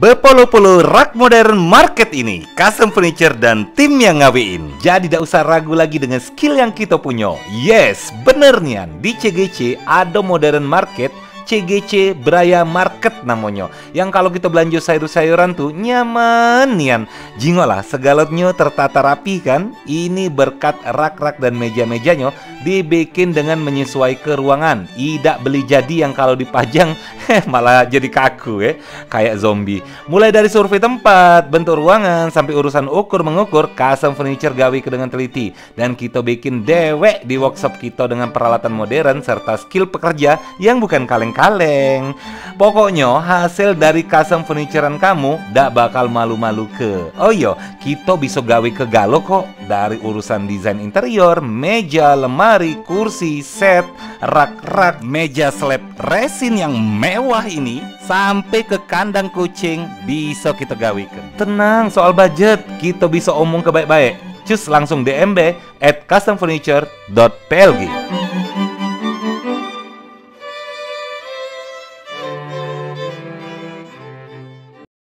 Bepolo-polo rak modern market ini, Custom Furniture dan tim yang ngawein. Jadi tidak usah ragu lagi dengan skill yang kita punya. Yes, bener nian, di CGC ada modern market, CGC Braya Market namanya. Yang kalau kita belanja sayur-sayuran tuh nyaman nian. Jingolah segalanya tertata rapi kan. Ini berkat rak-rak dan meja-mejanya dibikin dengan menyesuaikan ke ruangan. Tidak beli jadi yang kalau dipajang malah jadi kaku ya, kayak zombie. Mulai dari survei tempat, bentuk ruangan sampai urusan ukur mengukur, Custom Furniture gawe dengan teliti. Dan kita bikin dewek di workshop kita dengan peralatan modern serta skill pekerja yang bukan kaleng-kaleng. Pokoknya hasil dari Custom Furniturean kamu dak bakal malu-malu ke. Oh iya, kita bisa gawe ke galo kok. Dari urusan desain interior, meja, lemari, kursi, set, rak-rak, meja slab resin yang mewah ini, sampai ke kandang kucing bisa kita gawekan. Tenang soal budget, kita bisa omong ke baik-baik. Cus langsung DM at customfurniture.plg.